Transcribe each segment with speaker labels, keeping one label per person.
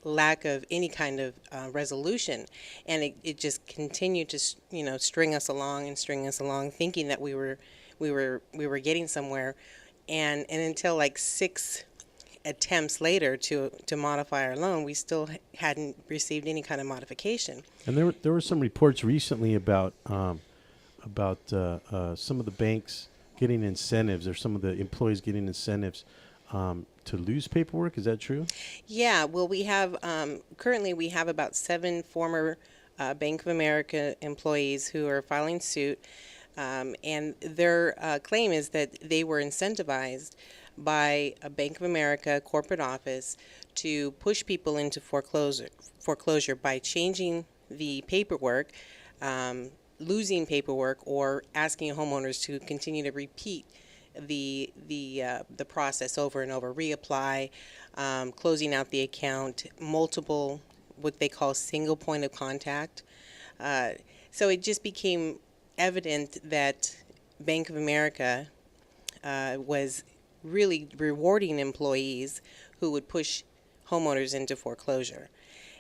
Speaker 1: lack of any kind of resolution, and it just continued to string us along and string us along, thinking that we were getting somewhere, and until like 6 attempts later to modify our loan, we still hadn't received any kind of modification.
Speaker 2: And there were some reports recently about some of the banks getting incentives, or some of the employees getting incentives to lose paperwork. Is that true?
Speaker 1: Yeah. Well, we have currently we have about 7 former Bank of America employees who are filing suit, and their claim is that they were incentivized by a Bank of America corporate office to push people into foreclosure by changing the paperwork, losing paperwork, or asking homeowners to continue to repeat the process over and over, reapply, closing out the account, multiple what they call single point of contact. So it just became evident that Bank of America was really rewarding employees who would push homeowners into foreclosure.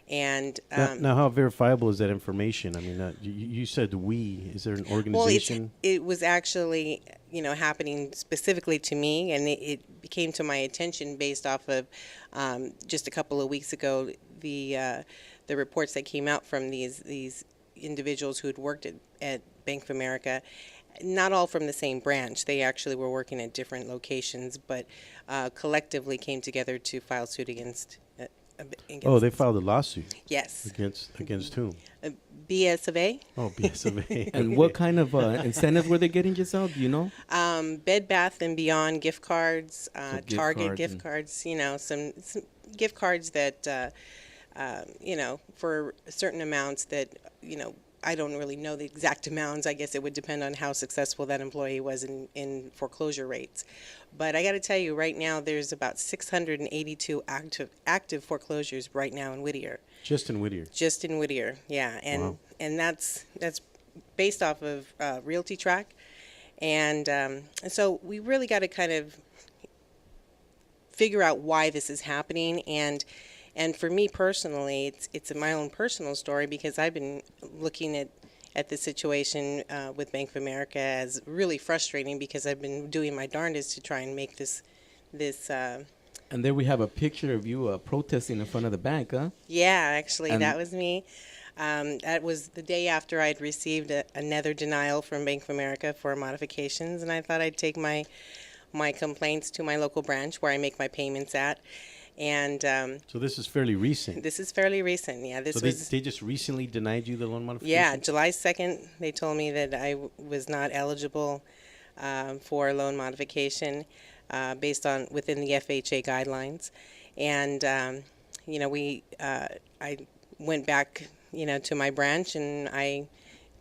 Speaker 1: And
Speaker 2: now, how verifiable is that information? I mean, you said we. Is there an organization?
Speaker 1: Well, it was actually, happening specifically to me, and it came to my attention based off of just a couple of weeks ago the reports that came out from these individuals who had worked at Bank of America. Not all from the same branch. They actually were working at different locations, but collectively came together to file suit against.
Speaker 2: They filed a lawsuit.
Speaker 1: Yes.
Speaker 2: Against whom?
Speaker 1: BS of A.
Speaker 2: Oh, BS of A.
Speaker 3: And what kind of incentives were they getting, Giselle? Do you know?
Speaker 1: Bed Bath and Beyond gift cards, Target
Speaker 3: cards
Speaker 1: gift cards. Some gift cards that for certain amounts that I don't really know the exact amounts. I guess it would depend on how successful that employee was in foreclosure rates. But I got to tell you, right now, there's about 682 active foreclosures right now in Whittier.
Speaker 2: Just in Whittier?
Speaker 1: Just in Whittier, yeah. And
Speaker 2: wow.
Speaker 1: And that's based off of Realty Track. And so we really got to kind of figure out why this is happening. And for me personally, it's my own personal story, because I've been looking at the situation with Bank of America as really frustrating, because I've been doing my darndest to try and make this.
Speaker 3: And there we have a picture of you protesting in front of the bank, huh?
Speaker 1: Yeah, actually, that was me. That was the day after I'd received another denial from Bank of America for modifications, and I thought I'd take my complaints to my local branch where I make my payments at. And
Speaker 2: so this is fairly recent.
Speaker 1: This is fairly recent, yeah.
Speaker 2: They just recently denied you the loan modification?
Speaker 1: Yeah, July 2nd, they told me that I was not eligible for a loan modification based on within the FHA guidelines. And I went back to my branch, and I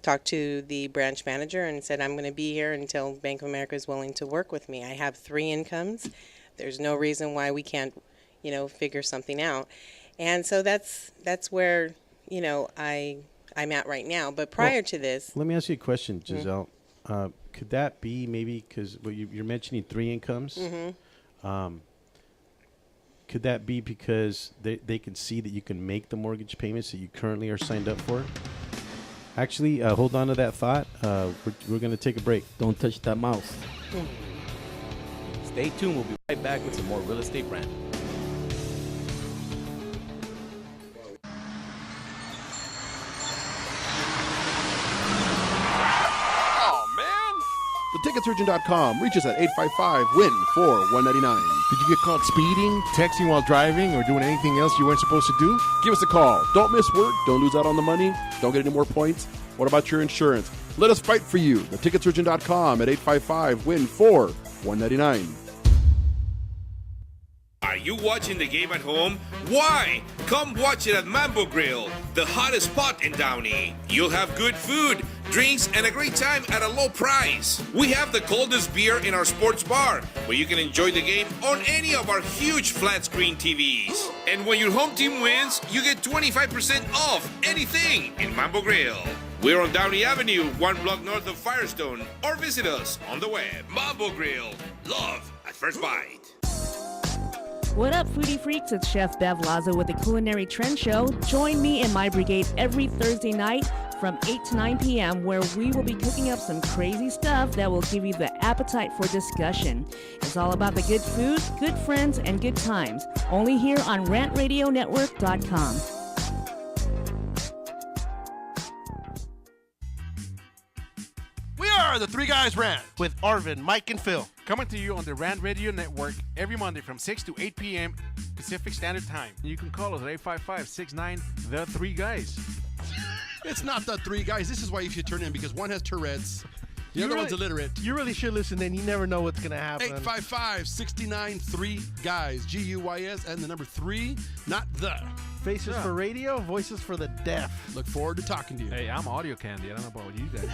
Speaker 1: talked to the branch manager and said, I'm going to be here until Bank of America is willing to work with me. I have 3 incomes. There's no reason why we can't figure something out. And so that's where, I'm at right now. But prior to this...
Speaker 2: Let me ask you a question, Giselle. Mm-hmm. Could that be maybe, because you're mentioning 3 incomes, mm-hmm. Could that be because they can see that you can make the mortgage payments that you currently are signed up for? Actually, hold on to that thought. We're going to take a break.
Speaker 3: Don't touch that mouse.
Speaker 4: Stay tuned. We'll be right back with some more Real Estate Rant.
Speaker 5: Ticketsurgeon.com. Reach us at 855-WIN-4199. Did you get caught speeding, texting while driving, or doing anything else you weren't supposed to do? Give us a call. Don't miss work. Don't lose out on the money. Don't get any more points. What about your insurance? Let us fight for you. Ticketsurgeon.com at 855-WIN-4199.
Speaker 6: Are you watching the game at home? Why? Come watch it at Mambo Grill, the hottest spot in Downey. You'll have good food, drinks, and a great time at a low price. We have the coldest beer in our sports bar, where you can enjoy the game on any of our huge flat screen TVs. And when your home team wins, you get 25% off anything in Mambo Grill. We're on Downey Avenue, 1 block north of Firestone, or visit us on the web. Mambo Grill, love at first bite.
Speaker 7: What up, foodie freaks? It's Chef Bev Lazo with the Culinary Trend Show. Join me and my brigade every Thursday night from 8 to 9 p.m. where we will be cooking up some crazy stuff that will give you the appetite for discussion. It's all about the good food, good friends, and good times. Only here on RantRadioNetwork.com.
Speaker 8: We are the Three Guys Rant
Speaker 9: with Arvin, Mike, and Phil.
Speaker 8: coming to you on the Rant Radio Network every Monday from 6 to 8 p.m. Pacific Standard Time. You can call us at 855-69 The Three Guys.
Speaker 5: It's not the three guys. This is why you should turn in, because one has Tourette's, the other one's illiterate.
Speaker 9: You really should listen in. You never know what's going to happen.
Speaker 5: 855-69 3 guys. G-U-Y-S and the number 3, not the.
Speaker 9: Faces for radio, voices for the deaf.
Speaker 5: Look forward to talking to you.
Speaker 8: Hey, I'm audio candy. I don't know about you guys.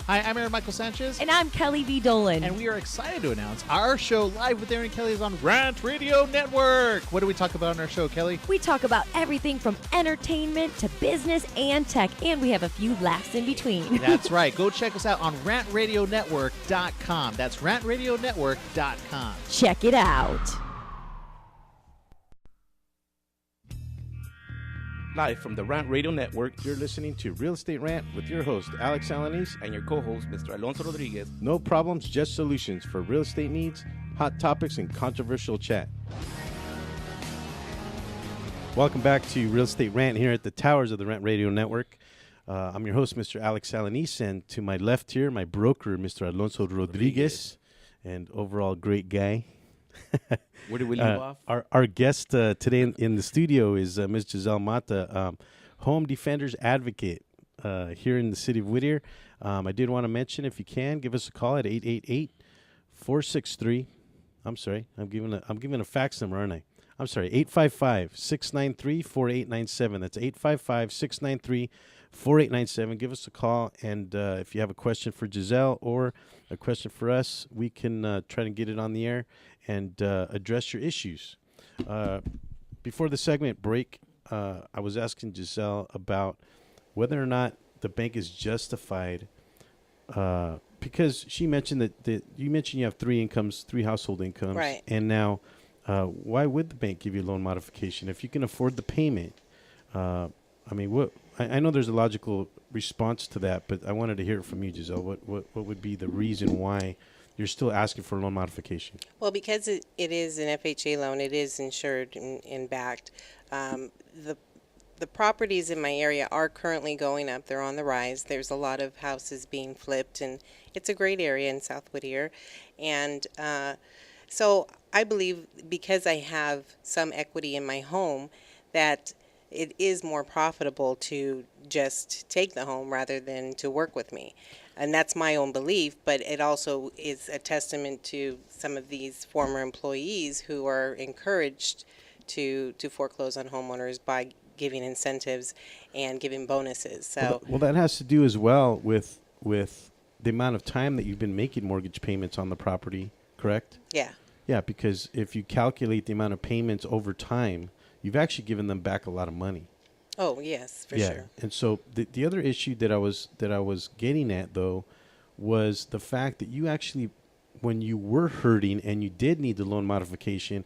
Speaker 10: Hi, I'm Aaron Michael Sanchez.
Speaker 11: And I'm Kelly V. Dolan.
Speaker 10: And we are excited to announce our show Live with Aaron and Kelly is on Rant Radio Network. What do we talk about on our show, Kelly?
Speaker 11: We talk about everything from entertainment to business and tech, and we have a few laughs in between.
Speaker 10: That's right. Go check us out on rantradionetwork.com. That's rantradionetwork.com.
Speaker 11: Check it out.
Speaker 4: Live from the Rant Radio Network,
Speaker 2: You're listening to Real Estate Rant with your host, Alex Alanis.
Speaker 4: and your co-host, Mr. Alonso Rodriguez.
Speaker 2: No problems, just solutions for real estate needs, hot topics, and controversial chat. Welcome back to Real Estate Rant here at the towers of the Rant Radio Network. I'm your host, Mr. Alex Alanis, and to my left here, my broker, Mr. Alonso Rodriguez, and overall great guy.
Speaker 4: Where did we leave off?
Speaker 2: Our guest today in the studio is Ms. Giselle Mata, home defenders advocate here in the city of Whittier. I did want to mention, if you can, give us a call at 888-463. I'm sorry, I'm giving a fax number, aren't I? I'm sorry, 855-693-4897. That's 855-693-4897. Give us a call, and if you have a question for Giselle or a question for us, we can try to get it on the air and address your issues. Before the segment break, I was asking Giselle about whether or not the bank is justified, because she mentioned that you mentioned you have three household incomes,
Speaker 1: Right.
Speaker 2: And now, why would the bank give you a loan modification if you can afford the payment? I mean, I know there's a logical response to that, but I wanted to hear it from you, Giselle. What would be the reason why you're still asking for a loan modification?
Speaker 1: Well, because it is an FHA loan, it is insured and backed. The properties in my area are currently going up. They're on the rise. There's a lot of houses being flipped, and it's a great area in South Whittier. And so I believe, because I have some equity in my home, that it is more profitable to just take the home rather than to work with me. And that's my own belief, but it also is a testament to some of these former employees who are encouraged to foreclose on homeowners by giving incentives and giving bonuses. So
Speaker 2: Well, that has to do as well with the amount of time that you've been making mortgage payments on the property, correct?
Speaker 1: yeah.
Speaker 2: Yeah, because if you calculate the amount of payments over time, you've actually given them back a lot of money.
Speaker 1: Oh, yes, for sure.
Speaker 2: And so the other issue that I was getting at, though, was the fact that you actually, when you were hurting and you did need the loan modification,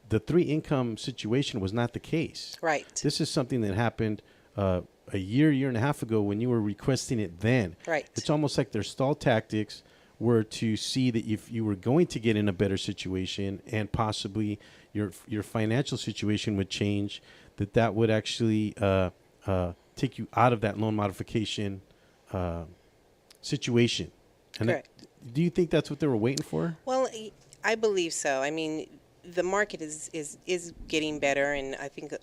Speaker 2: the three income situation was not the case.
Speaker 1: Right.
Speaker 2: This is something that happened a year and a half ago when you were requesting it then.
Speaker 1: Right.
Speaker 2: It's almost like their stall tactics were to see that if you were going to get in a better situation and possibly your financial situation would change, that would actually take you out of that loan modification situation. And
Speaker 1: Correct.
Speaker 2: Do you think that's what they were waiting for?
Speaker 1: Well, I believe so. I mean, the market is getting better, and I think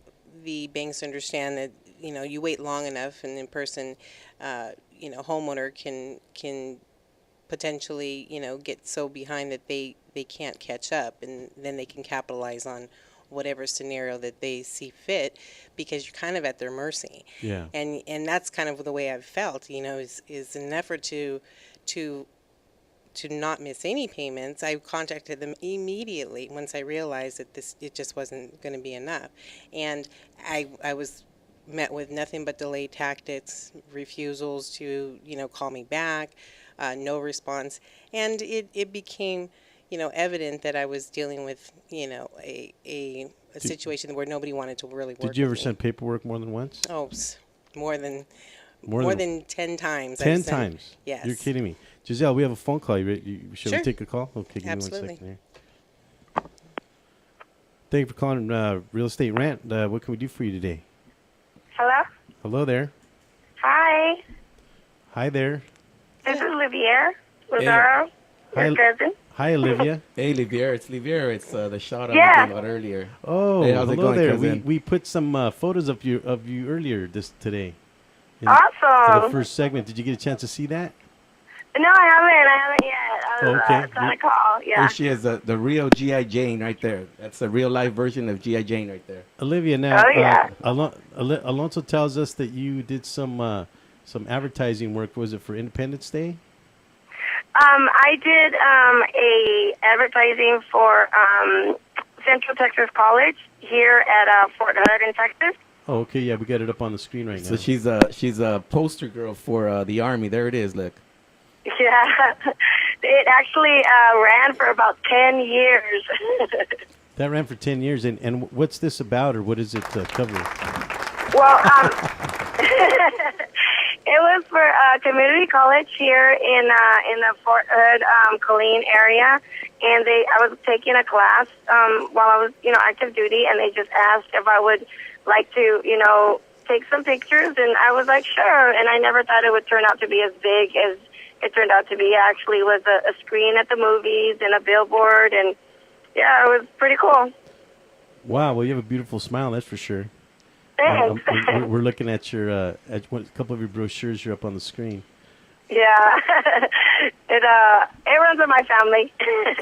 Speaker 1: the banks understand that, you wait long enough, and in person, homeowner can potentially, get so behind that they can't catch up, and then they can capitalize on whatever scenario that they see fit, because you're kind of at their mercy.
Speaker 2: Yeah.
Speaker 1: And that's kind of the way I've felt, is an effort to not miss any payments. I contacted them immediately once I realized that it just wasn't going to be enough. And I was met with nothing but delayed tactics, refusals to, call me back. no response. And it became, evident that I was dealing with, a situation where nobody wanted to really work
Speaker 2: Did you ever
Speaker 1: with me.
Speaker 2: send paperwork more than once?
Speaker 1: Oh, more than
Speaker 2: More
Speaker 1: than 10 times.
Speaker 2: 10 times?
Speaker 1: Yes.
Speaker 2: You're kidding me. Giselle, we have a phone call. Should
Speaker 1: Sure.
Speaker 2: we take a call? Okay, give
Speaker 1: Absolutely.
Speaker 2: me 1 second here. Thank you for calling Real Estate Rant. What can we do for you today?
Speaker 12: Hello?
Speaker 2: Hello there.
Speaker 12: Hi.
Speaker 2: Hi there.
Speaker 12: This is Livier Lazaro, your cousin.
Speaker 2: Hi, Olivia.
Speaker 3: Hey, Livier. It's Livier. It's the shout out
Speaker 12: Yeah.
Speaker 3: we gave out earlier.
Speaker 2: Oh,
Speaker 3: hey, how's it
Speaker 2: hello
Speaker 3: going,
Speaker 2: there.
Speaker 3: cousin?
Speaker 2: We put some photos of you earlier today. For the
Speaker 12: Awesome.
Speaker 2: first segment. Did you get a chance to see that?
Speaker 12: No, I haven't yet. I was
Speaker 2: Okay.
Speaker 12: trying to call. Yeah.
Speaker 3: There she is, the real G.I. Jane right there. That's the real life version of G.I. Jane right there.
Speaker 2: Olivia, now,
Speaker 12: Oh, yeah.
Speaker 2: Alonso tells us that you did some advertising work. Was it for Independence Day?
Speaker 12: I did a advertising for Central Texas College here at Fort Hood in Texas.
Speaker 2: Oh, okay. Yeah, we got it up on the screen right now.
Speaker 3: So she's a poster girl for the Army. There it is, look.
Speaker 12: Yeah. It actually ran for about 10 years.
Speaker 2: That ran for 10 years. And what's this about, or what is it covering?
Speaker 12: Well, it was for community college here in the Fort Hood, Colleen area, and I was taking a class while I was, active duty, and they just asked if I would like to, take some pictures, and I was like, sure. And I never thought it would turn out to be as big as it turned out to be. It actually was a screen at the movies and a billboard, and yeah, it was pretty cool.
Speaker 2: Wow. Well, you have a beautiful smile, that's for sure.
Speaker 12: Thanks.
Speaker 2: We're looking at a couple of your brochures. You're up on the screen.
Speaker 12: Yeah, it runs in my family.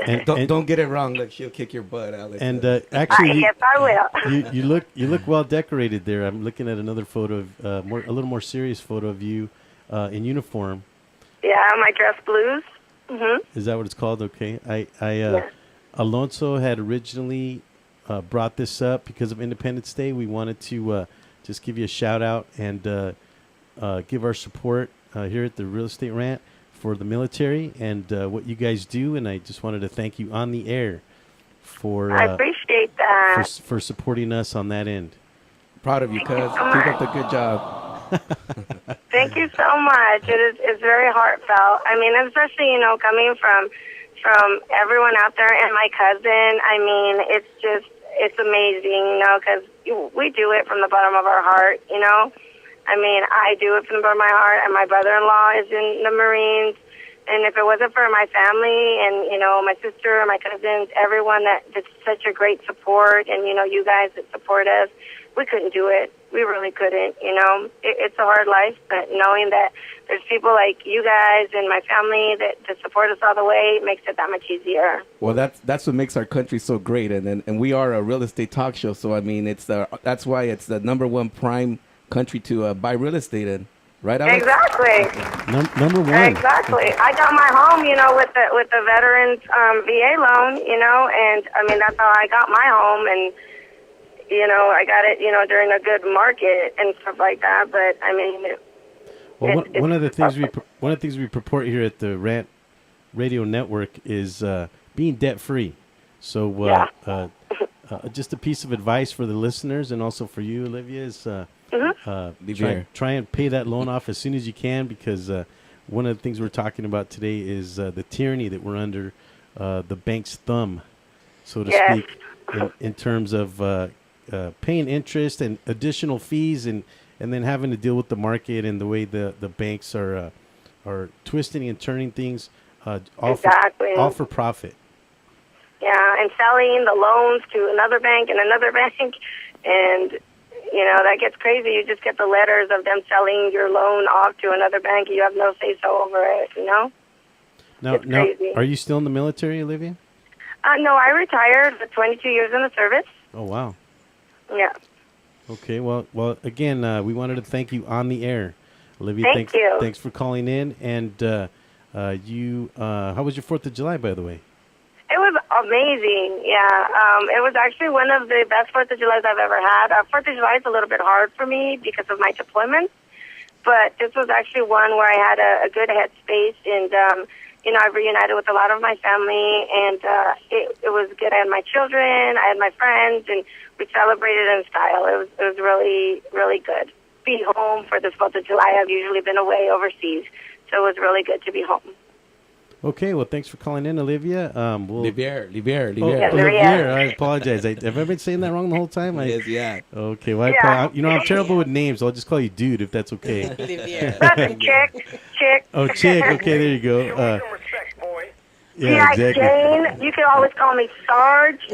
Speaker 2: And
Speaker 3: don't get it wrong. Look, she'll kick your butt, Alex.
Speaker 2: And actually,
Speaker 12: yes, I will.
Speaker 2: you look well decorated there. I'm looking at another photo of a little more serious photo of you in uniform.
Speaker 12: Yeah, my dress blues.
Speaker 2: Is that what it's called? Okay.
Speaker 12: Yes.
Speaker 2: Alonso had originally brought this up because of Independence Day. We wanted to just give you a shout out and give our support here at the Real Estate Rant for the military and what you guys do. And I just wanted to thank you on the air for
Speaker 12: I appreciate that.
Speaker 2: for supporting us on that end.
Speaker 3: Proud of you, cuz. Keep up the good job.
Speaker 12: Thank you so much. It's very heartfelt. I mean, especially coming from everyone out there and my cousin. I mean, it's amazing, because we do it from the bottom of our heart. I mean, I do it from the bottom of my heart, and my brother-in-law is in the Marines. And if it wasn't for my family and my sister, my cousins, everyone that did such a great support, and you guys that support us, we couldn't do it. We really couldn't. It's a hard life, but knowing that there's people like you guys and my family that support us all the way makes it that much easier.
Speaker 3: Well, that's what makes our country so great, and we are a real estate talk show. So I mean, that's why it's the #1 prime country to buy real estate in, right, Alex?
Speaker 12: Exactly.
Speaker 2: Number one.
Speaker 12: Exactly. I got my home, with the veterans VA loan, and I mean that's how I got my home, and I got it, during a good market and stuff like that. But I mean,
Speaker 2: well, one of the things we purport here at the Rant Radio Network is being debt free. So just a piece of advice for the listeners and also for you, Olivia, is try and pay that loan off as soon as you can, because one of the things we're talking about today is the tyranny that we're under, the bank's thumb, so to speak, in terms of paying interest and additional fees, and then having to deal with the market and the way the banks are twisting and turning things all for profit.
Speaker 12: Yeah, and selling the loans to another bank and another bank, and that gets crazy. You just get the letters of them selling your loan off to another bank. You have no say-so over it,
Speaker 2: Now, are you still in the military, Olivia?
Speaker 12: No, I retired with 22 years in the service.
Speaker 2: Oh, wow.
Speaker 12: Yeah.
Speaker 2: Okay, well, again, we wanted to thank you on the air, Olivia.
Speaker 12: Thank you.
Speaker 2: Thanks for calling in. And how was your 4th of July, by the way?
Speaker 12: It was amazing. Yeah, it was actually one of the best 4th of Julys I've ever had. 4th of July is a little bit hard for me because of my deployments, but this was actually one where I had a good headspace, and I reunited with a lot of my family, and it was good. I had my children, I had my friends, and we celebrated in style. It was really, really good. Be home for this 4th of July. I've usually been away overseas, so it was really good to be home.
Speaker 2: Okay, well, thanks for calling in, Olivia.
Speaker 3: Livier.
Speaker 2: Olivier. I apologize. Have I been saying that wrong the whole time?
Speaker 3: Yes, yeah.
Speaker 2: Okay, well, I'm terrible with names. So I'll just call you dude if that's okay.
Speaker 12: Olivier. That's Chick.
Speaker 2: Oh, Chick. Okay, there you go.
Speaker 12: Yeah, exactly. Jane. You can always call me Sarge.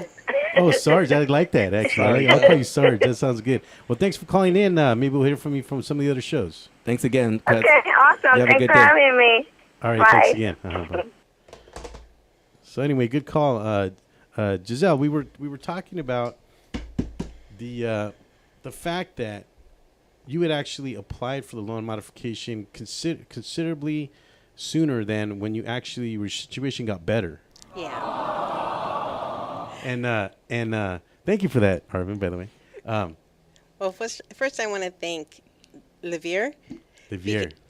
Speaker 2: Oh, Sarge. I like that, actually. I'll call you Sarge. That sounds good. Well, thanks for calling in. Maybe we'll hear from you from some of the other shows.
Speaker 3: Thanks again.
Speaker 12: Okay, awesome. Thanks for having me.
Speaker 2: All right,
Speaker 12: bye.
Speaker 2: Thanks again. Bye. So anyway, good call, Giselle. We were talking about the fact that you had actually applied for the loan modification considerably sooner than when you actually your situation got better.
Speaker 1: Yeah.
Speaker 2: And thank you for that, Arvin. By the way.
Speaker 1: Well, first I want to thank Livier.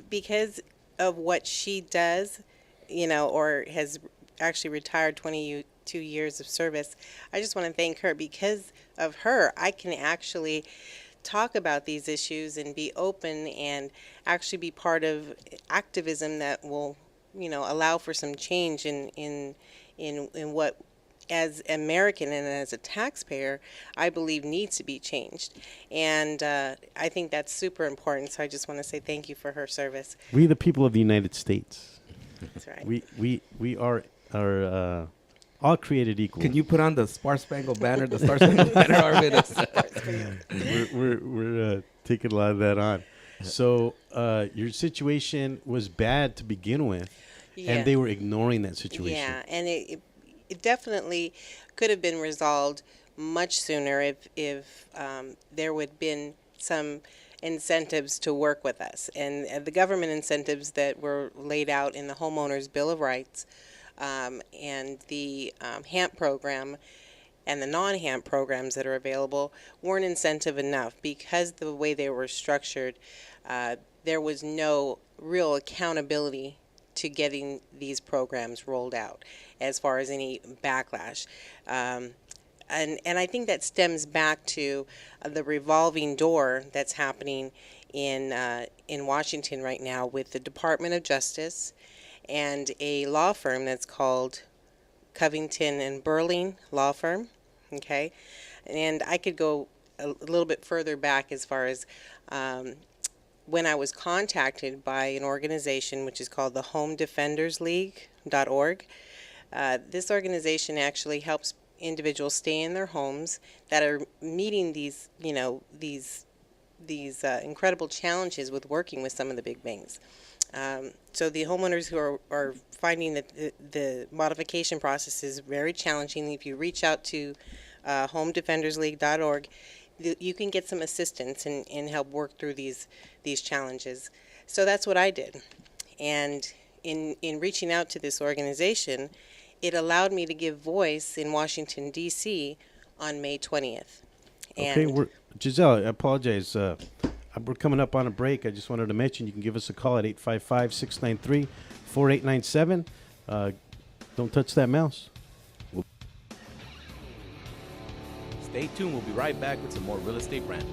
Speaker 1: Because of what she does, or has actually retired 22 years of service. I just want to thank her. Because of her, I can actually talk about these issues and be open and actually be part of activism that will, allow for some change in what, as American and as a taxpayer, I believe needs to be changed. And I think that's super important. So I just want to say thank you for her service.
Speaker 2: We, the people of the United States.
Speaker 1: That's right.
Speaker 2: We are all created equal.
Speaker 3: Can you put on the Star Spangled Banner? The Star Spangled Banner,
Speaker 2: We're taking a lot of that on. So your situation was bad to begin with, and they were ignoring that situation.
Speaker 1: Yeah, and it definitely could have been resolved much sooner if there would have been some incentives to work with us. And the government incentives that were laid out in the Homeowners Bill of Rights and the HAMP program and the non-HAMP programs that are available weren't incentive enough because the way they were structured, there was no real accountability to getting these programs rolled out as far as any backlash. And I think that stems back to the revolving door that's happening in Washington right now with the Department of Justice and a law firm that's called Covington and Burling Law Firm. Okay, and I could go a little bit further back as far as when I was contacted by an organization which is called the HomeDefendersLeague.org. This organization actually helps individuals stay in their homes that are meeting these incredible challenges with working with some of the big banks. So the homeowners who are finding that the modification process is very challenging, if you reach out to HomeDefendersLeague.org, you can get some assistance and help work through these challenges. So that's what I did. And in reaching out to this organization, it allowed me to give voice in Washington, D.C. on May 20th.
Speaker 2: Okay, Giselle, I apologize. We're coming up on a break. I just wanted to mention you can give us a call at 855-693-4897. Don't touch that mouse.
Speaker 4: Stay tuned. We'll be right back with some more Real Estate Rant.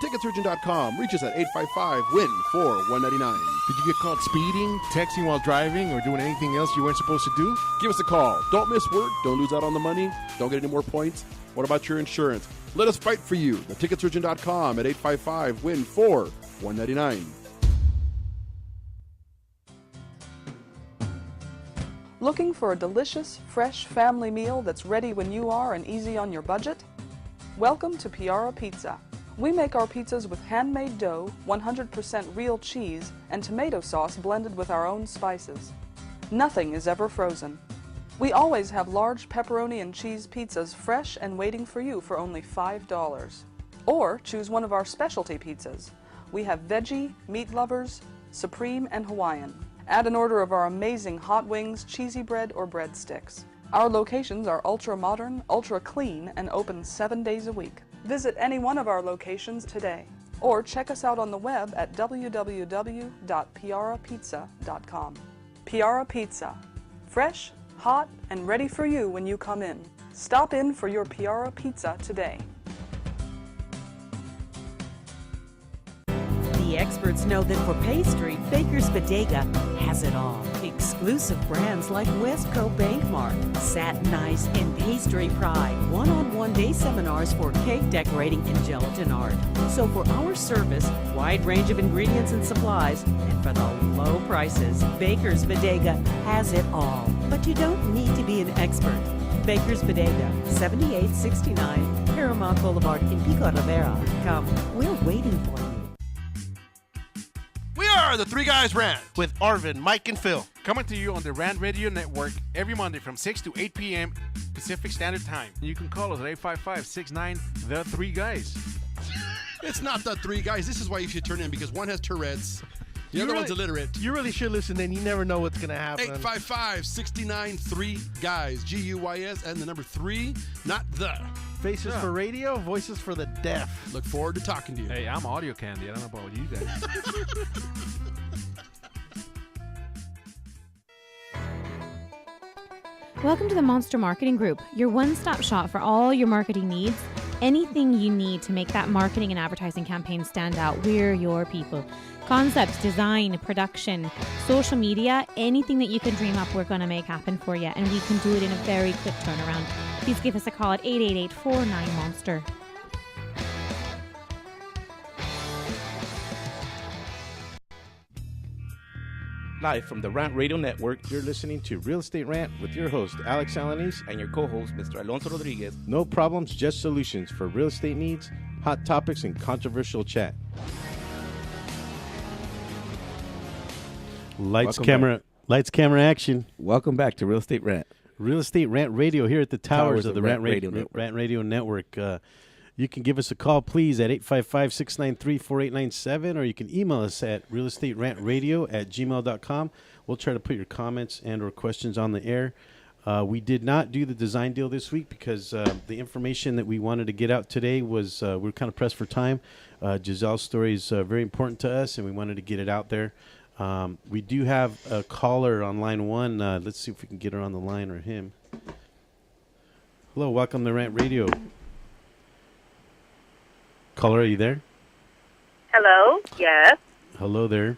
Speaker 5: Ticketsurgeon.com. Reach us at 855-WIN-4199. Did you get caught speeding, texting while driving, or doing anything else you weren't supposed to do? Give us a call. Don't miss work. Don't lose out on the money. Don't get any more points. What about your insurance? Let us fight for you. Ticketsurgeon.com at 855-WIN-4199.
Speaker 13: Looking for a delicious, fresh family meal that's ready when you are and easy on your budget? Welcome to Piara Pizza. We make our pizzas with handmade dough, 100% real cheese, and tomato sauce blended with our own spices. Nothing is ever frozen. We always have large pepperoni and cheese pizzas fresh and waiting for you for only $5. Or choose one of our specialty pizzas. We have veggie, meat lovers, supreme, and Hawaiian. Add an order of our amazing hot wings, cheesy bread, or breadsticks. Our locations are ultra modern, ultra clean, and open 7 days a week. Visit any one of our locations today, or check us out on the web at www.piarapizza.com. Piara Pizza. Fresh, hot, and ready for you when you come in. Stop in for your Piara Pizza today.
Speaker 14: The experts know that for pastry, Baker's Bodega has it all. Exclusive brands like Westco Bankmark, Satin Ice, and Pastry Pride. One-on-one day seminars for cake decorating and gelatin art. So for our service, wide range of ingredients and supplies, and for the low prices, Baker's Bodega has it all. But you don't need to be an expert. Baker's Bodega, 7869 Paramount Boulevard in Pico Rivera. Come, we're waiting for you.
Speaker 9: We are the Three Guys Rant with Arvin, Mike, and Phil.
Speaker 8: Coming to you on the Rant Radio Network every Monday from 6 to 8 p.m. Pacific Standard Time. You can call us at 855-69 The Three Guys.
Speaker 5: It's not the Three Guys. This is why you should turn in, because one has Tourette's. The other one's illiterate.
Speaker 9: You really should listen in. You never know what's going to happen.
Speaker 5: 855-69-3-GUYS. G-U-Y-S and the number 3, not the.
Speaker 9: Faces for radio, voices for the deaf.
Speaker 5: Look forward to talking to you.
Speaker 8: Hey, I'm audio candy. I don't know about you guys.
Speaker 15: Welcome to the Monster Marketing Group, your one-stop shop for all your marketing needs. Anything you need to make that marketing and advertising campaign stand out, we're your people. Concepts, design, production, social media, anything that you can dream up, we're going to make happen for you. And we can do it in a very quick turnaround. Please give us a call at 888-49-MONSTER.
Speaker 4: Live from the Rant Radio Network,
Speaker 2: You're listening to Real Estate Rant with your host, Alex Alanis.
Speaker 4: and your co-host, Mr. Alonso Rodriguez.
Speaker 2: No problems, just solutions for real estate needs, hot topics, and controversial chat. Lights, camera, action.
Speaker 3: Welcome back to Real Estate Rant.
Speaker 2: Real Estate Rant Radio here at the towers of the Rant Radio
Speaker 3: Network.
Speaker 2: Network. You can give us a call, please, at 855-693-4897, or you can email us at realestaterantradio@gmail.com. We'll try to put your comments and or questions on the air. We did not do the design deal this week because the information that we wanted to get out today was we were kind of pressed for time. Giselle's story is very important to us, and we wanted to get it out there. We do have a caller on line 1. Let's see if we can get her on the line or him. Hello, welcome to Rant Radio. Caller, are you there?
Speaker 16: Hello, yes.
Speaker 2: Hello there.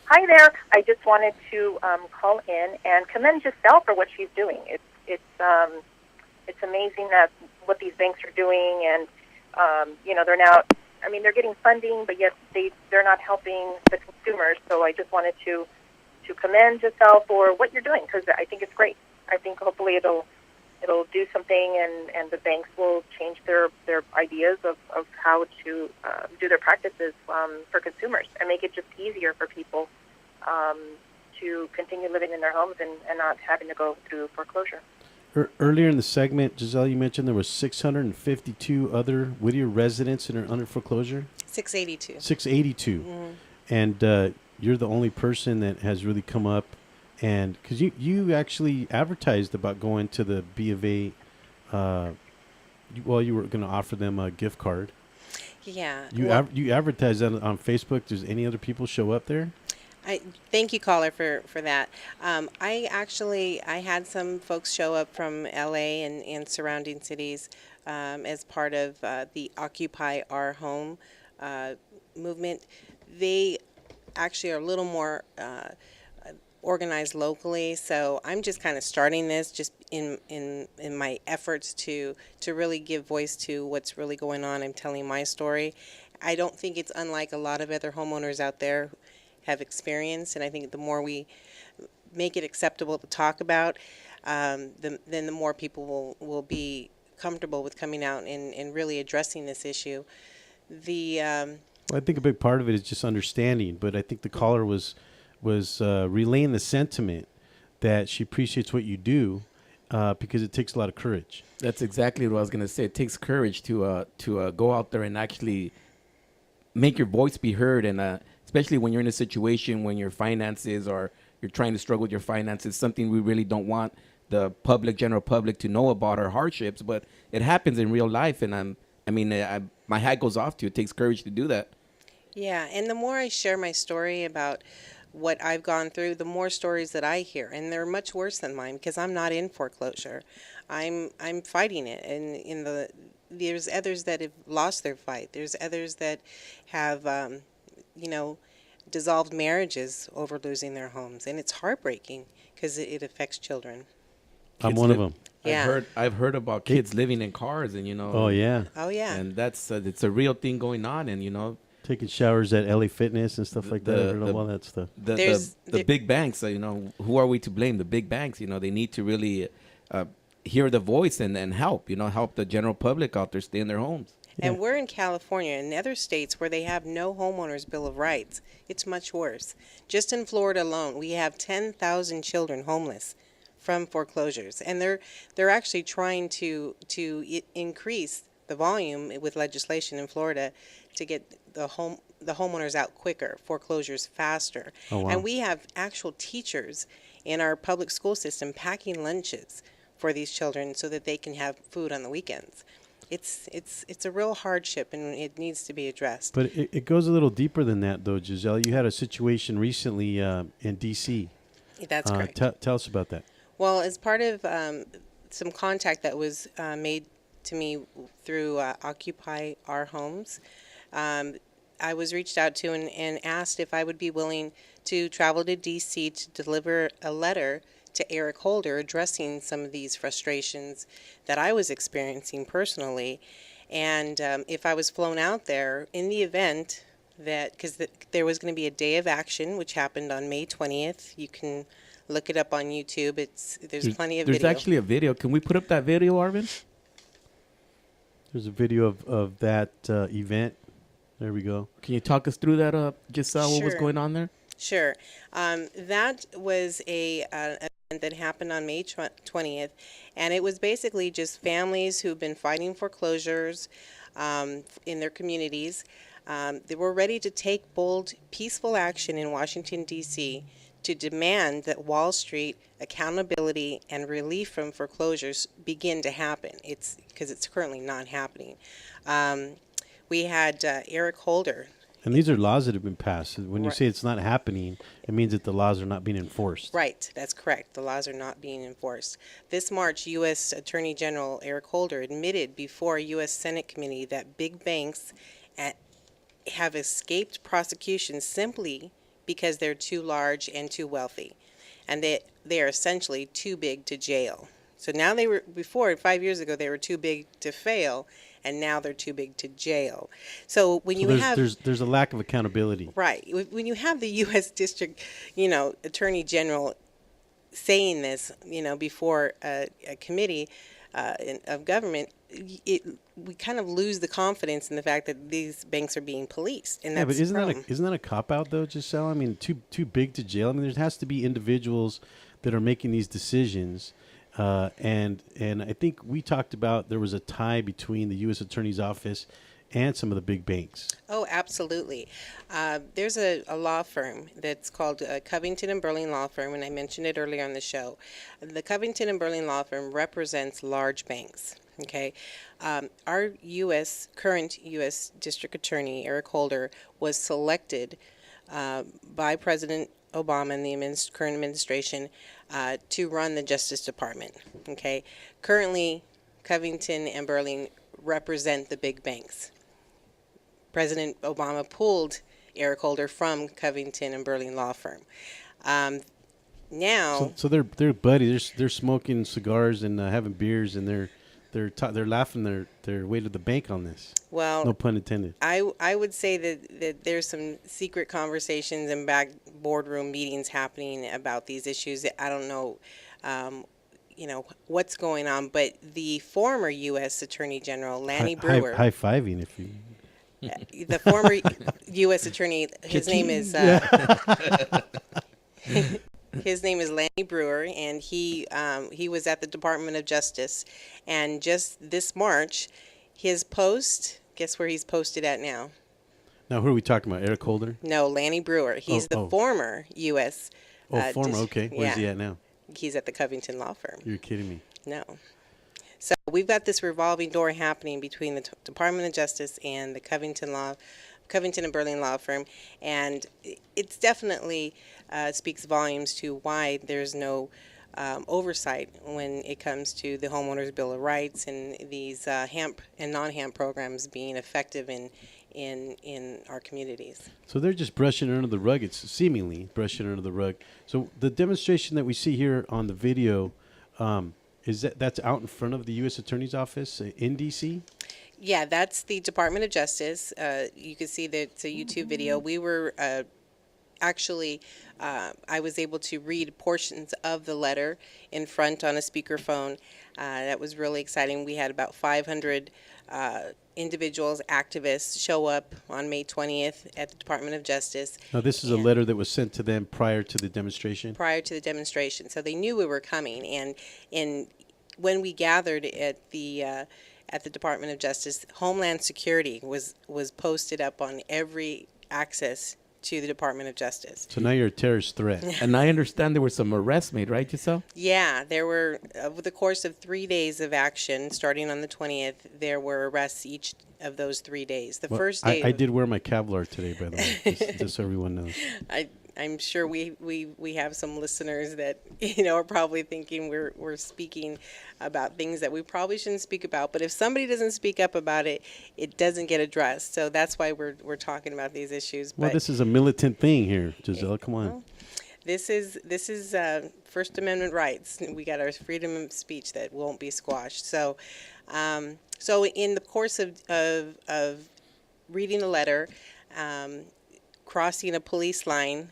Speaker 16: Hi there. I just wanted to call in and commend Giselle for what she's doing. It's amazing that what these banks are doing, and they're now. I mean, they're getting funding, but yet they're not helping the consumers. So I just wanted to commend Giselle for what you're doing, because I think it's great. I think hopefully it'll do something, and the banks will change their ideas of how to do their practices for consumers and make it just easier for people to continue living in their homes and not having to go through foreclosure.
Speaker 2: Earlier in the segment, Giselle, you mentioned there were 652 other Whittier residents that are under foreclosure?
Speaker 1: 682.
Speaker 2: 682.
Speaker 1: Mm-hmm.
Speaker 2: And you're the only person that has really come up, and because you actually advertised about going to the B of A, you were going to offer them a gift card.
Speaker 1: Yeah.
Speaker 2: You advertised that on Facebook. Does any other people show up there?
Speaker 1: Thank you, caller, for that. I had some folks show up from LA and surrounding cities as part of the Occupy Our Home movement. They actually are a little more organized locally, so I'm just kind of starting this just in my efforts to really give voice to what's really going on. I'm telling my story. I don't think it's unlike a lot of other homeowners out there have experienced, and I think the more we make it acceptable to talk about, then the more people will be comfortable with coming out and really addressing this issue.
Speaker 2: Well, I think a big part of it is just understanding, but I think the caller was relaying the sentiment that she appreciates what you do because it takes a lot of courage.
Speaker 3: That's exactly what I was going to say. It takes courage to go out there and actually make your voice be heard, and especially when you're in a situation when your finances or you're trying to struggle with your finances, something we really don't want the general public to know about our hardships, but it happens in real life, and my hat goes off to you. It takes courage to do that.
Speaker 1: Yeah, and the more I share my story about what I've gone through, the more stories that I hear, and they're much worse than mine because I'm not in foreclosure. I'm fighting it, and there's others that have lost their fight. There's others that have, dissolved marriages over losing their homes, and it's heartbreaking because it affects children.
Speaker 2: I'm one of them.
Speaker 1: Yeah.
Speaker 3: I've heard about kids living in cars, and
Speaker 2: Oh yeah.
Speaker 1: Oh yeah.
Speaker 3: and that's it's a real thing going on, and
Speaker 2: taking showers at LA Fitness and stuff like that. I heard of all that stuff.
Speaker 3: The big banks, who are we to blame? The big banks, they need to really hear the voice and help, help the general public out there stay in their homes.
Speaker 1: And we're in California and other states where they have no homeowners bill of rights. It's much worse. Just in Florida alone, we have 10,000 children homeless from foreclosures, and they're actually trying to increase the volume with legislation in Florida to get the homeowners out quicker, foreclosures faster.
Speaker 2: Oh, wow.
Speaker 1: And we have actual teachers in our public school system packing lunches for these children so that they can have food on the weekends. It's a real hardship, and it needs to be addressed.
Speaker 2: But it goes a little deeper than that, though, Giselle. You had a situation recently in D.C.
Speaker 1: That's correct.
Speaker 2: Tell us about that.
Speaker 1: Well, as part of some contact that was made to me through Occupy Our Homes, I was reached out to and asked if I would be willing to travel to D.C. to deliver a letter to Eric Holder addressing some of these frustrations that I was experiencing personally. And if I was flown out there in the event that, because there was going to be a day of action, which happened on May 20th. You can look it up on YouTube. There's plenty of video.
Speaker 3: There's actually a video. Can we put up that video, Arvin?
Speaker 2: There's a video of that event. There we go.
Speaker 3: Can you talk us through that, Giselle,
Speaker 1: Sure.
Speaker 3: what was going on there?
Speaker 1: Sure. That was an event that happened on May 20th, and it was basically just families who've been fighting foreclosures in their communities. They were ready to take bold, peaceful action in Washington, D.C. to demand that Wall Street accountability and relief from foreclosures begin to happen. Because it's currently not happening. We had Eric Holder.
Speaker 2: And these are laws that have been passed. When you say it's not happening, it means that the laws are not being enforced.
Speaker 1: Right, that's correct. The laws are not being enforced. This March, U.S. Attorney General Eric Holder admitted before a U.S. Senate committee that big banks have escaped prosecution simply because they're too large and too wealthy, and they are essentially too big to jail. So now before 5 years ago, they were too big to fail, and now they're too big to jail. So
Speaker 2: there's a lack of accountability.
Speaker 1: Right. When you have the U.S. District, Attorney General saying this, before a committee of government, we kind of lose the confidence in the fact that these banks are being policed. And that's
Speaker 2: but isn't that a cop out though, Giselle? I mean, too big to jail. I mean, there has to be individuals that are making these decisions. And I think we talked about there was a tie between the U.S. Attorney's Office and some of the big banks.
Speaker 1: Oh, absolutely. There's a law firm that's called Covington and Burling Law Firm, and I mentioned it earlier on the show. The Covington and Burling Law Firm represents large banks. Okay, our current U.S. District Attorney Eric Holder was selected by President Obama and the current administration to run the Justice Department. Okay, currently Covington and Burling represent the big banks. President Obama pulled Eric Holder from Covington and Burling Law Firm. Now,
Speaker 2: so they're buddies. They're smoking cigars and having beers, and they're laughing their way to the bank on this.
Speaker 1: Well,
Speaker 2: no pun intended.
Speaker 1: I would say that there's some secret conversations and back boardroom meetings happening about these issues. I don't know, what's going on, but the former U.S. Attorney General Lanny Brewer.
Speaker 2: High-fiving if you.
Speaker 1: the former U.S. attorney. His name is his name is Lanny Brewer, and he was at the Department of Justice, and just this March, his post. Guess where he's posted at now?
Speaker 2: Now, who are we talking about? Eric Holder?
Speaker 1: No, Lanny Brewer. He's the former U.S.
Speaker 2: Former. Okay, where's he at now?
Speaker 1: He's at the Covington law firm.
Speaker 2: You're kidding me.
Speaker 1: No. So we've got this revolving door happening between the Department of Justice and the Covington and Burling law firm, and it's definitely speaks volumes to why there's no oversight when it comes to the Homeowners Bill of Rights and these HAMP and non-HAMP programs being effective in our communities.
Speaker 2: So they're just brushing it under the rug. It's seemingly brushing it under the rug. So the demonstration that we see here on the video, that's out in front of the U.S. Attorney's Office in D.C.?
Speaker 1: Yeah, that's the Department of Justice. You can see that it's a YouTube video. We were actually, I was able to read portions of the letter in front on a speakerphone. That was really exciting. We had about 500 individuals, activists, show up on May 20th at the Department of Justice.
Speaker 2: Now, this is a letter that was sent to them prior to the demonstration?
Speaker 1: Prior to the demonstration. So they knew we were coming. And when we gathered at the Department of Justice, Homeland Security was posted up on every access to the Department of Justice.
Speaker 2: So now you're a terrorist threat.
Speaker 3: And I understand there were some arrests made, right, Giselle?
Speaker 1: Yeah, there were, over the course of 3 days of action, starting on the 20th, there were arrests each of those 3 days. The first day...
Speaker 2: I did wear my Kevlar today, by the way, just so everyone knows.
Speaker 1: I'm sure we have some listeners that are probably thinking we're speaking about things that we probably shouldn't speak about. But if somebody doesn't speak up about it, it doesn't get addressed. So that's why we're talking about these issues.
Speaker 2: Well, this is a militant thing here, Giselle. Come on.
Speaker 1: Well, this is First Amendment rights. We got our freedom of speech that won't be squashed. So in the course of reading the letter, crossing a police line.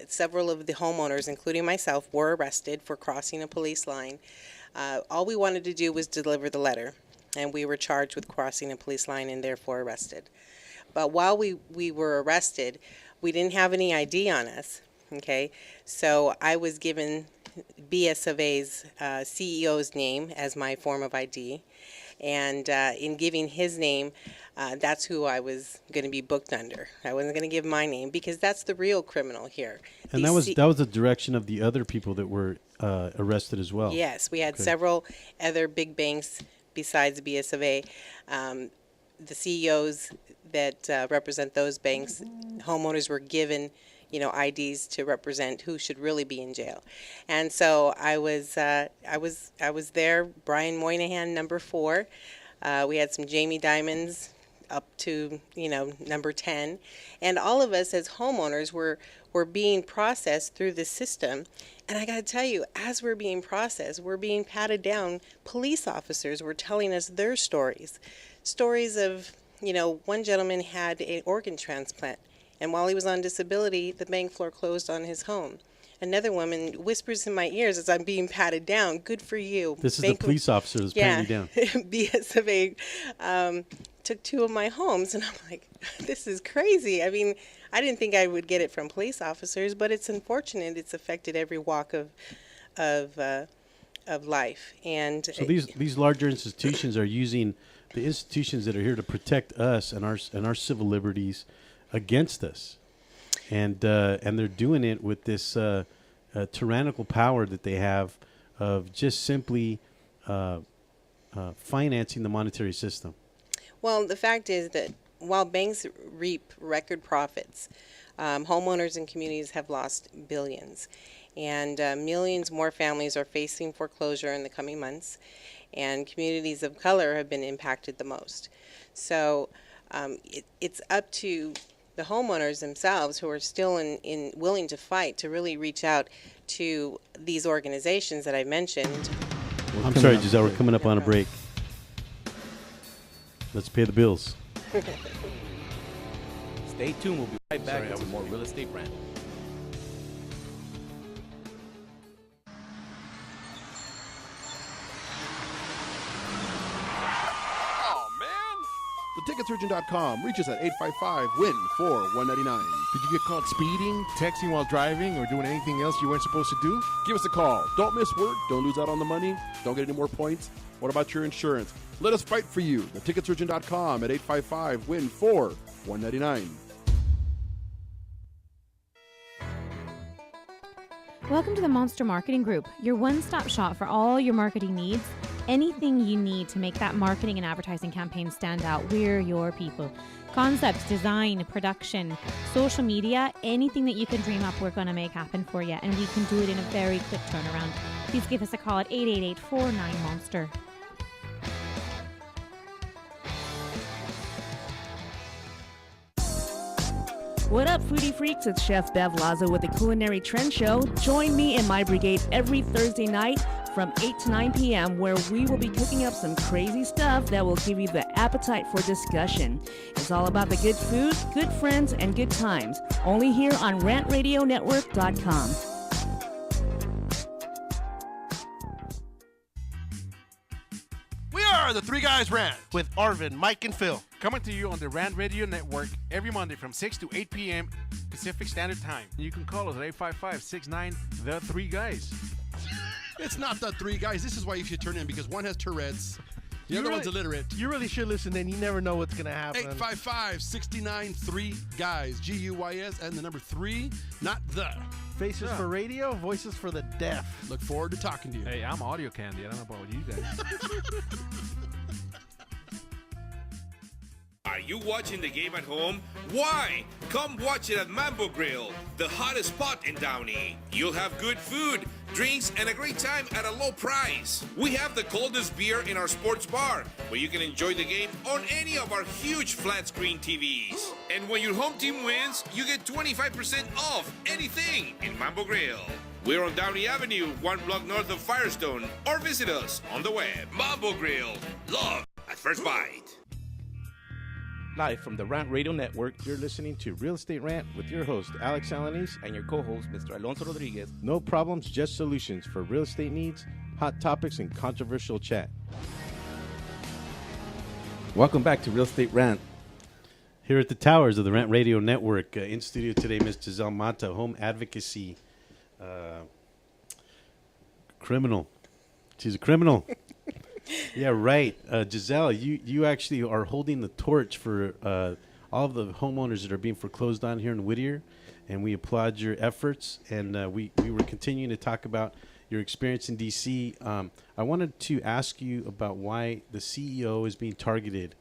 Speaker 1: Several of the homeowners, including myself, were arrested for crossing a police line. All we wanted to do was deliver the letter, and we were charged with crossing a police line and therefore arrested. But while we were arrested, we didn't have any ID on us, okay? So I was given BS of A's CEO's name as my form of ID, and in giving his name, that's who I was going to be booked under. I wasn't going to give my name because that's the real criminal here.
Speaker 2: And that was the direction of the other people that were arrested as well.
Speaker 1: Yes, we had several other big banks besides BS of A. The CEOs that represent those banks, homeowners were given IDs to represent who should really be in jail. And so I was there, Brian Moynihan, number 4. We had some Jamie Dimons up to, number 10. And all of us as homeowners were being processed through the system. And I got to tell you, as we're being processed, we're being patted down. Police officers were telling us their stories. Stories of, one gentleman had an organ transplant. And while he was on disability, the bank floor closed on his home. Another woman whispers in my ears as I'm being patted down, "Good for you."
Speaker 2: This is the police officer that's patting you down.
Speaker 1: BSFA took 2 of my homes, and I'm like, this is crazy. I mean, I didn't think I would get it from police officers, but it's unfortunate. It's affected every walk of life. And
Speaker 2: so these larger institutions are using the institutions that are here to protect us and our civil liberties against us, and they're doing it with this tyrannical power that they have of just simply financing the monetary system.
Speaker 1: Well, the fact is that while banks reap record profits, homeowners and communities have lost billions, and millions more families are facing foreclosure in the coming months, and communities of color have been impacted the most. So it's up to the homeowners themselves, who are still in willing to fight, to really reach out to these organizations that I mentioned.
Speaker 2: I'm sorry, Giselle, we're coming up on a break. Let's pay the bills.
Speaker 4: Stay tuned. We'll be right back with some more Real Estate Rant.
Speaker 5: Theticketsurgeon.com. Reach us at 855-WIN-4199. Did you get caught speeding, texting while driving, or doing anything else you weren't supposed to do? Give us a call. Don't miss work. Don't lose out on the money. Don't get any more points. What about your insurance? Let us fight for you. Theticketsurgeon.com at 855-WIN-4199.
Speaker 15: Welcome to the Monster Marketing Group, your one-stop shop for all your marketing needs. Anything you need to make that marketing and advertising campaign stand out, we're your people. Concepts, design, production, social media, anything that you can dream up, we're going to make happen for you. And we can do it in a very quick turnaround. Please give us a call at 888-49-MONSTER.
Speaker 7: What up, foodie freaks? It's Chef Bev Lazo with the Culinary Trend Show. Join me and my brigade every Thursday night from 8 to 9 p.m. where we will be cooking up some crazy stuff that will give you the appetite for discussion. It's all about the good food, good friends, and good times. Only here on RantRadioNetwork.com.
Speaker 9: We are the Three Guys Rant with Arvin, Mike, and Phil.
Speaker 8: Coming to you on the Rant Radio Network every Monday from 6 to 8 p.m. Pacific Standard Time. You can call us at 855-69-THE-3-GUYS.
Speaker 5: It's not the three guys. This is why you should turn in, because one has Tourette's. The other one's illiterate.
Speaker 9: You really should listen in. You never know what's going to happen.
Speaker 5: 855-69-3-GUYS. G-U-Y-S and the number 3, not the.
Speaker 9: Faces for radio, voices for the deaf.
Speaker 5: Look forward to talking to you.
Speaker 8: Hey, I'm audio candy. I don't know about you guys.
Speaker 6: Are you watching the game at home? Why? Come watch it at Mambo Grill, the hottest spot in Downey. You'll have good food, drinks, and a great time at a low price. We have the coldest beer in our sports bar, where you can enjoy the game on any of our huge flat screen TVs. And when your home team wins, you get 25% off anything in Mambo Grill. We're on Downey Avenue, 1 block north of Firestone, or visit us on the web. Mambo Grill, love at first bite.
Speaker 4: Live from the Rant Radio Network,
Speaker 2: You're listening to Real Estate Rant with your host, Alex Alanis.
Speaker 4: and your co-host, Mr. Alonso Rodriguez.
Speaker 2: No problems, just solutions for real estate needs, hot topics, and controversial chat.
Speaker 3: Welcome back to Real Estate Rant.
Speaker 2: Here at the towers of the Rant Radio Network, in studio today, Ms. Giselle Mata, home advocacy criminal. She's a criminal. Yeah, right. Giselle, you actually are holding the torch for all of the homeowners that are being foreclosed on here in Whittier, and we applaud your efforts. And we were continuing to talk about your experience in D.C. I wanted to ask you about why the CEO is being targeted.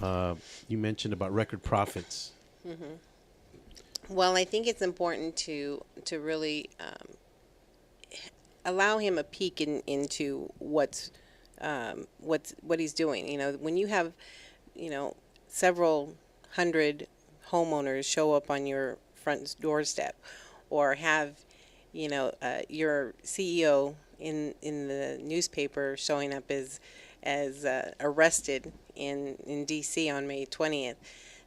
Speaker 2: You mentioned about record profits.
Speaker 1: Mm-hmm. Well, I think it's important to really allow him a peek into what he's doing. You know, when you have, several hundred homeowners show up on your front doorstep, or have, your CEO in the newspaper showing up as arrested in D.C. on May 20th,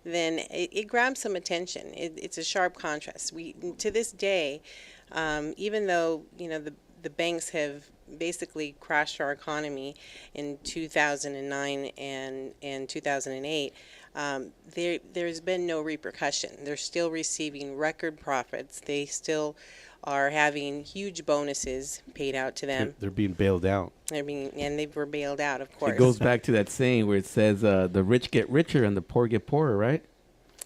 Speaker 1: then it grabs some attention. It's a sharp contrast. To this day, even though the banks have basically crashed our economy in 2009 and 2008, there's been no repercussion. They're still receiving record profits. They still are having huge bonuses paid out to them.
Speaker 2: They're being bailed out.
Speaker 1: And they were bailed out, of course.
Speaker 3: It goes back to that saying where it says the rich get richer and the poor get poorer, right?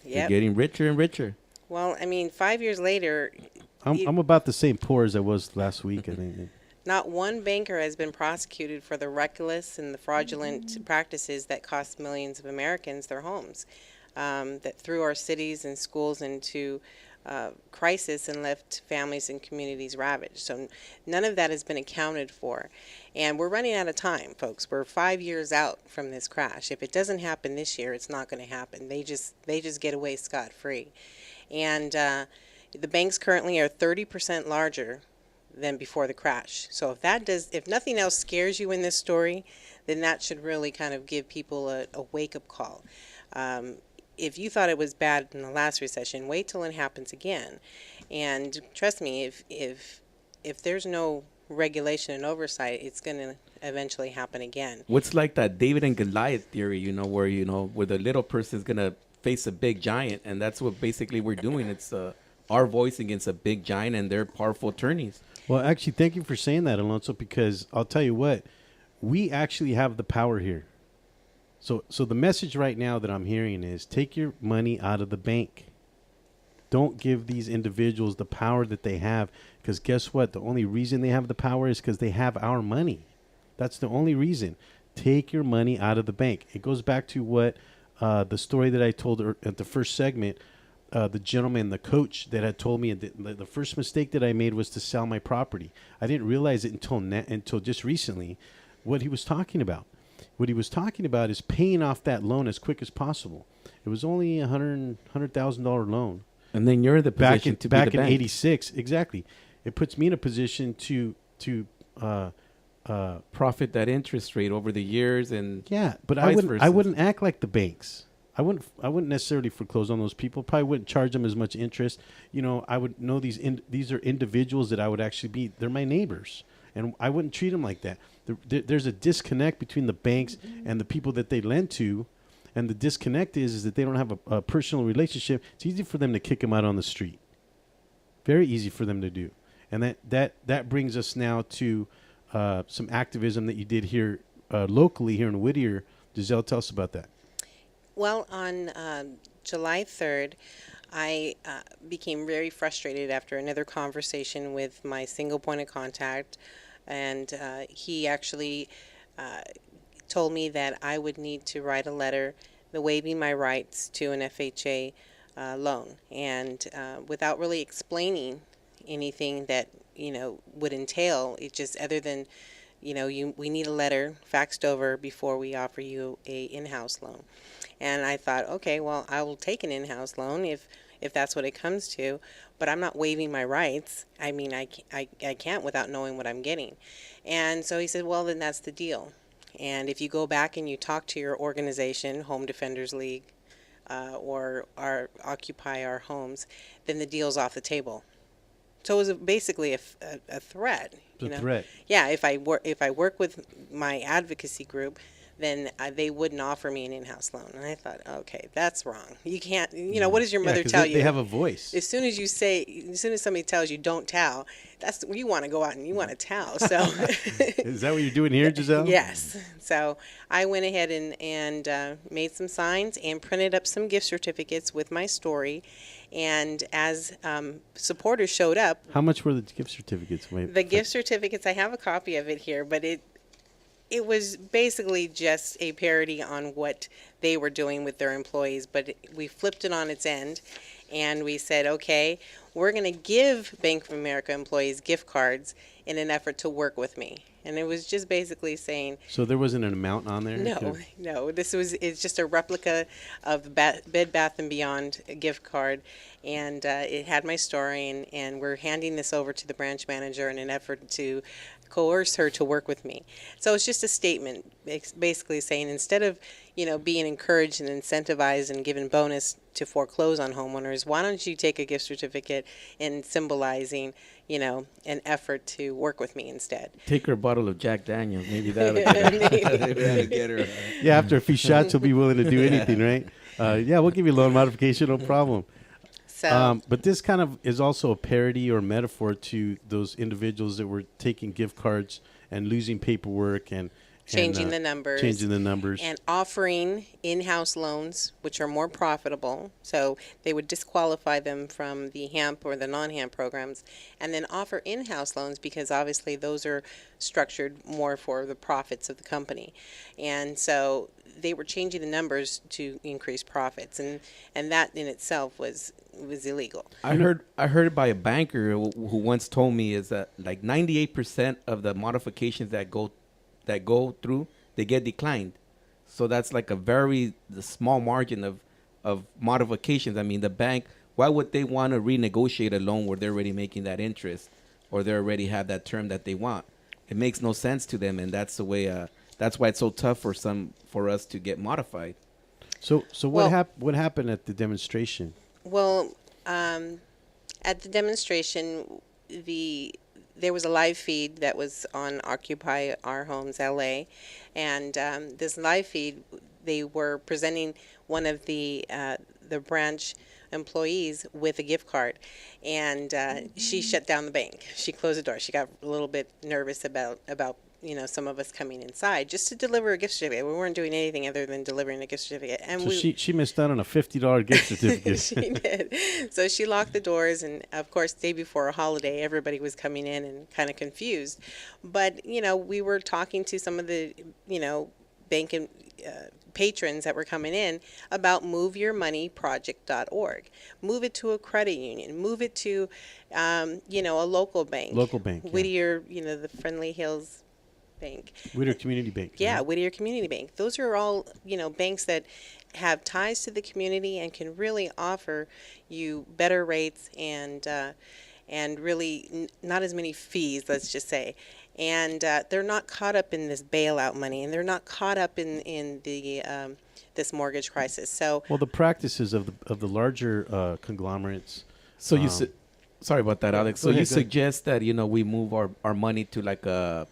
Speaker 1: Yep.
Speaker 3: They're getting richer and richer.
Speaker 1: Well, 5 years later,
Speaker 2: I'm about the same poor as I was last week. I think.
Speaker 1: Not one banker has been prosecuted for the reckless and the fraudulent practices that cost millions of Americans their homes, that threw our cities and schools into crisis and left families and communities ravaged. So none of that has been accounted for. And we're running out of time, folks. We're 5 years out from this crash. If it doesn't happen this year, it's not going to happen. They just get away scot-free. And the banks currently are 30% larger than before the crash. So if nothing else scares you in this story, then that should really kind of give people a wake-up call. If you thought it was bad in the last recession, wait till it happens again. And trust me, if there's no regulation and oversight, it's going to eventually happen again.
Speaker 3: What's like that David and Goliath theory, where the little person is going to face a big giant, and that's what basically we're doing. It's our voice against a big giant, and they're powerful attorneys.
Speaker 2: Well, actually, thank you for saying that, Alonso, because I'll tell you what, we actually have the power here. So the message right now that I'm hearing is take your money out of the bank. Don't give these individuals the power that they have, because guess what? The only reason they have the power is because they have our money. That's the only reason. Take your money out of the bank. It goes back to what the story that I told at the first segment, the gentleman, the coach that had told me the first mistake that I made was to sell my property. I didn't realize it until just recently what he was talking about. What he was talking about is paying off that loan as quick as possible. It was only a $100,000 loan.
Speaker 3: And then you're in the position to be the
Speaker 2: back in
Speaker 3: bank.
Speaker 2: '86, exactly. It puts me in a position to
Speaker 3: profit that interest rate over the years, and
Speaker 2: but I wouldn't act like the banks. I wouldn't necessarily foreclose on those people. Probably wouldn't charge them as much interest. I would know these are individuals that I would actually be. They're my neighbors, and I wouldn't treat them like that. There's a disconnect between the banks and the people that they lend to, and the disconnect is that they don't have a personal relationship. It's easy for them to kick them out on the street. Very easy for them to do, and that brings us now to some activism that you did here locally here in Whittier. Giselle, tell us about that.
Speaker 1: Well, on July 3rd, I became very frustrated after another conversation with my single point of contact, and he actually told me that I would need to write a letter waiving my rights to an FHA loan, and without really explaining anything that would entail it, just other than we need a letter faxed over before we offer you a in-house loan. And I thought, okay, well, I will take an in-house loan if that's what it comes to, but I'm not waiving my rights. I mean, I can't without knowing what I'm getting. And so he said, well, then that's the deal. And if you go back and you talk to your organization, Home Defenders League, or our Occupy Our Homes, then the deal's off the table. So it was basically a threat.
Speaker 2: It's a threat.
Speaker 1: Yeah, if I work with my advocacy group, then they wouldn't offer me an in-house loan. And I thought, okay, that's wrong. You can't. What does your mother tell you?
Speaker 2: They have a voice.
Speaker 1: As soon as somebody tells you don't towel, that's you want to go out and you want to towel. So
Speaker 2: is that what you're doing here, Giselle?
Speaker 1: Yes. So I went ahead and made some signs and printed up some gift certificates with my story. And as supporters showed up.
Speaker 2: How much were the gift certificates?
Speaker 1: The gift certificates, I have a copy of it here, but it was basically just a parody on what they were doing with their employees. But we flipped it on its end, and we said, okay, we're going to give Bank of America employees gift cards in an effort to work with me. And it was just basically saying.
Speaker 2: So there wasn't an amount on there?
Speaker 1: No. It's just a replica of the Bed Bath & Beyond gift card. And it had my story, and we're handing this over to the branch manager in an effort to coerce her to work with me. So it's just a statement basically saying instead of, being encouraged and incentivized and given bonus to foreclose on homeowners, why don't you take a gift certificate and symbolizing, an effort to work with me instead.
Speaker 3: Take her a bottle of Jack Daniels. Maybe that'll get her.
Speaker 2: Yeah, after a few shots, she'll be willing to do anything, right? We'll give you a loan modification, no problem. But this kind of is also a parody or metaphor to those individuals that were taking gift cards and losing paperwork and
Speaker 1: changing the numbers. And offering in-house loans, which are more profitable. So they would disqualify them from the HAMP or the non-HAMP programs, and then offer in-house loans because obviously those are structured more for the profits of the company. And so they were changing the numbers to increase profits, and that in itself was illegal.
Speaker 3: I heard it by a banker who once told me is that like 98% of the modifications that go through, they get declined. So that's like the small margin of modifications. I mean, the bank, why would they want to renegotiate a loan where they're already making that interest or they already have that term that they want? It makes no sense to them, and that's the way. That's why it's so tough for us to get modified.
Speaker 2: So what happened at the demonstration?
Speaker 1: Well, at the demonstration, there was a live feed that was on Occupy Our Homes LA, and this live feed, they were presenting one of the branch employees with a gift card, and she shut down the bank. She closed the door. She got a little bit nervous about some of us coming inside just to deliver a gift certificate. We weren't doing anything other than delivering a gift certificate. And
Speaker 2: so she missed out on a $50 gift certificate.
Speaker 1: She did. So she locked the doors, and of course, day before a holiday, everybody was coming in and kind of confused. But we were talking to some of the bank and patrons that were coming in about moveyourmoneyproject.org. Move it to a credit union. Move it to a local bank.
Speaker 2: Local bank.
Speaker 1: Whittier, the Friendly Hills Bank.
Speaker 2: Whittier Community Bank.
Speaker 1: Yeah, Whittier Community Bank. Those are all, banks that have ties to the community and can really offer you better rates and really not as many fees, let's just say. And they're not caught up in this bailout money, and they're not caught up in the this mortgage crisis. So
Speaker 2: the practices of the larger conglomerates.
Speaker 3: So sorry about that, Alex. So you suggest that we move our money to like a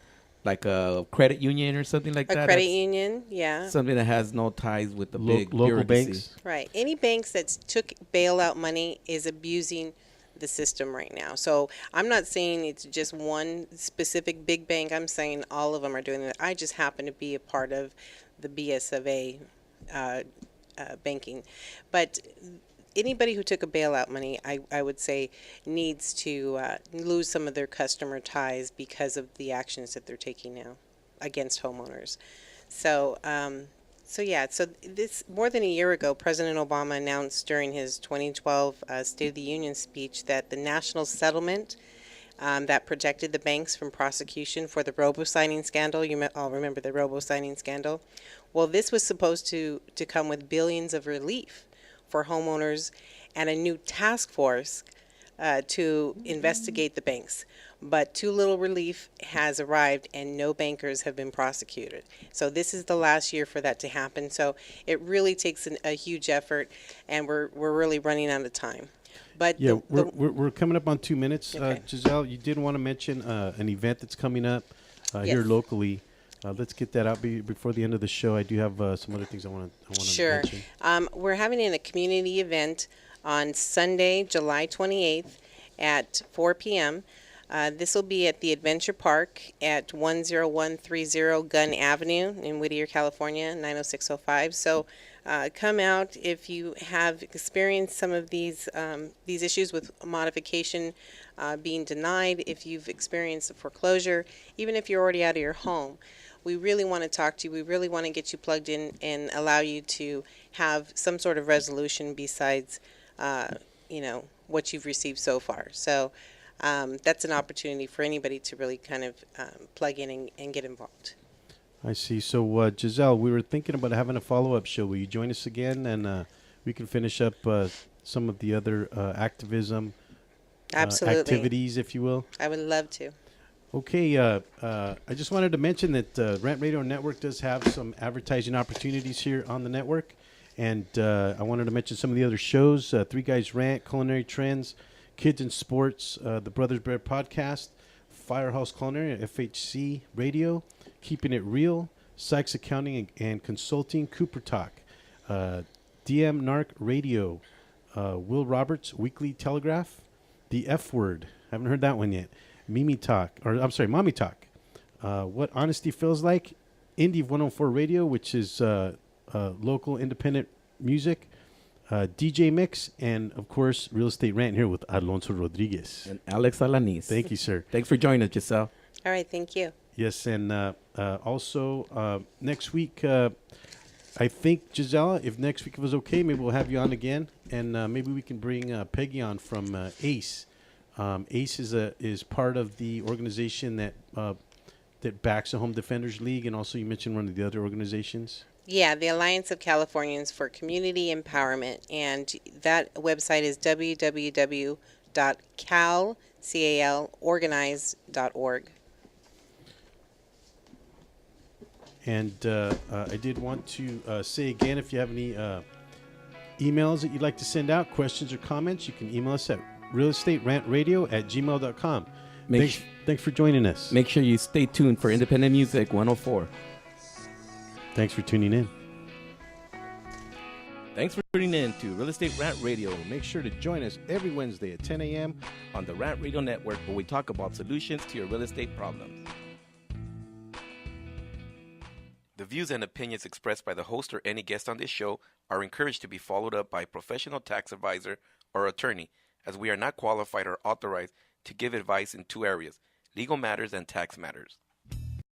Speaker 3: credit union or something like that?
Speaker 1: A credit union, yeah.
Speaker 3: Something that has no ties with the big
Speaker 2: local banks.
Speaker 1: Right. Any banks that took bailout money is abusing the system right now. So I'm not saying it's just one specific big bank. I'm saying all of them are doing that. I just happen to be a part of the BS of A banking. But anybody who took a bailout money, I would say, needs to lose some of their customer ties because of the actions that they're taking now against homeowners. So this more than a year ago, President Obama announced during his 2012 State of the Union speech that the national settlement that protected the banks from prosecution for the robo-signing scandal, you all remember the robo-signing scandal, well, this was supposed to come with billions of relief for homeowners and a new task force to investigate the banks. But too little relief has arrived and no bankers have been prosecuted. So this is the last year for that to happen. So it really takes a huge effort, and we're really running out of time. But
Speaker 2: yeah, we're coming up on 2 minutes. Okay. Giselle, you did want to mention an event that's coming up here locally. Let's get that out before the end of the show. I do have some other things I want to mention.
Speaker 1: We're having a community event on Sunday, July 28th at 4 p.m. This will be at the Adventure Park at 10130 Gunn Avenue in Whittier, California, 90605. So come out if you have experienced some of these issues with modification being denied, if you've experienced a foreclosure, even if you're already out of your home. We really want to talk to you. We really want to get you plugged in and allow you to have some sort of resolution besides, what you've received so far. So that's an opportunity for anybody to really kind of plug in and get involved.
Speaker 2: I see. So, Giselle, we were thinking about having a follow-up show. Will you join us again, and we can finish up some of the other activism activities, if you will?
Speaker 1: I would love to.
Speaker 2: Okay. I just wanted to mention that Rant Radio Network does have some advertising opportunities here on the network. And I wanted to mention some of the other shows, Three Guys Rant, Culinary Trends, Kids in Sports, the Brothers Bread Podcast, Firehouse Culinary, FHC Radio, Keeping It Real, Sykes Accounting and Consulting, Cooper Talk, DM Narc Radio, Will Roberts, Weekly Telegraph, The F Word, haven't heard that one yet, Mommy Talk, What Honesty Feels Like, Indie 104 Radio, which is local independent music, DJ Mix, and of course Real Estate Rant here with Alonso Rodriguez
Speaker 3: and Alex Alanis.
Speaker 2: Thank you, sir.
Speaker 3: Thanks for joining us, Giselle.
Speaker 1: All right, thank you.
Speaker 2: Yes, and also next week, I think, Giselle, if next week was okay, maybe we'll have you on again, and maybe we can bring Peggy on from ACE. ACE is part of the organization that backs the Home Defenders League, and also you mentioned one of the other organizations.
Speaker 1: Yeah, the Alliance of Californians for Community Empowerment, and that website is www.calorganize.org.
Speaker 2: And I did want to say again, if you have any emails that you'd like to send out, questions or comments, you can email us at realestaterantradio@gmail.com. Thanks for joining us.
Speaker 3: Make sure you stay tuned for Independent Music 104.
Speaker 2: Thanks for tuning in.
Speaker 4: Thanks for tuning in to Real Estate Rant Radio
Speaker 2: Make sure to join us every Wednesday at 10 a.m.
Speaker 4: on the Rant Radio Network, where we talk about solutions to your real estate problems. The views and opinions expressed by the host or any guest on this show are encouraged to be followed up by a professional tax advisor or attorney, as we are not qualified or authorized to give advice in two areas: legal matters and tax matters.